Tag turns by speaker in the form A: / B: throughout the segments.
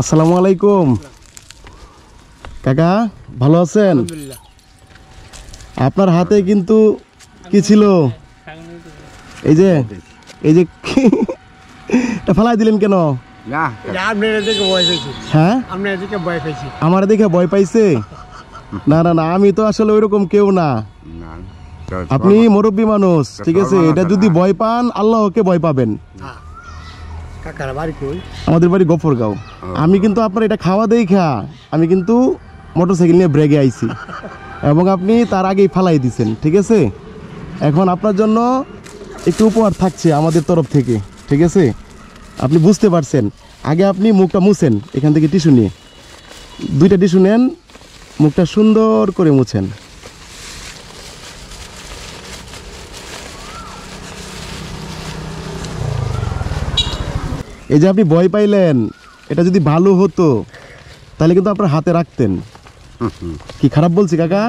A: আসসালামু আলাইকুম কাকা, ভালো আছেন? আপনার হাতে কিন্তু কি ছিল? এই যে ফালাই দিলেন কেন? হ্যাঁ, আমার দেখে ভয় পাইছে? না না না, আমি তো আসলে ওইরকম কেউ না। আপনি মুরব্বী মানুষ, ঠিক আছে? এটা যদি ভয় পান, আল্লাহকে ভয় পাবেন। আমাদের বাড়ি গফরগাঁও। আমি কিন্তু আপনার এটা খাওয়া দেখা আমি কিন্তু মোটরসাইকেল নিয়ে ব্রেকে আইছি এবং আপনি তার আগেই ফালাই দিছেন, ঠিক আছে? এখন আপনার জন্য একটু উপহার থাকছে আমাদের তরফ থেকে, ঠিক আছে? আপনি বুঝতে পারছেন, আগে আপনি মুখটা মুছেন, এখান থেকে টিস্যু নিয়ে 2টা টিস্যু নেন, মুখটা সুন্দর করে মুছেন। এই যে আপনি ভয় পাইলেন, এটা যদি ভালো হতো তাহলে কিন্তু আপনার হাতে রাখতেন। কি খারাপ বলছি কাকা?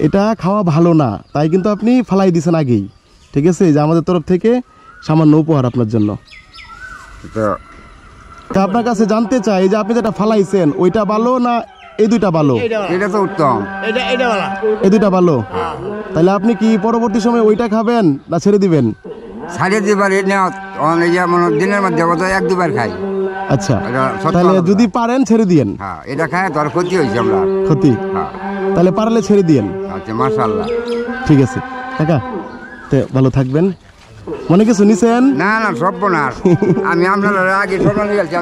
A: এটা খাওয়া ভালো না, তাই কিন্তু আপনি ফালাই দিছেন আগেই, ঠিক আছে? যে আমাদের তরফ থেকে সামান্য উপহার আপনার জন্য। তা আপনার কাছে জানতে চাই, যে আপনি যেটা ফালাইছেন ওইটা ভালো না এই 2টা ভালো?
B: এটা তো উত্তম,
A: এই 2টা ভালো। তাহলে আপনি কি পরবর্তী সময় ওইটা খাবেন না ছেড়ে দিবেন?
B: ছাড়িয়ে দিবার দিনের মধ্যে 1-2 বার খাই।
A: আচ্ছা, তাহলে যদি পারেন ছেড়ে দিয়েন।
B: হ্যাঁ, এটা খায় তোর ক্ষতি হয়েছে আমরা।
A: ক্ষতি?
B: হ্যাঁ,
A: তাহলে পারলে ছেড়ে দিয়েন।
B: আচ্ছা, মাশাআল্লাহ।
A: ঠিক আছে কাকা, তো ভালো থাকবেন। মনে কিছু নিছেন?
B: না না, সর্বনাশ। আমি আপনার আগে স্বর্ণ নিয়ে গেছি।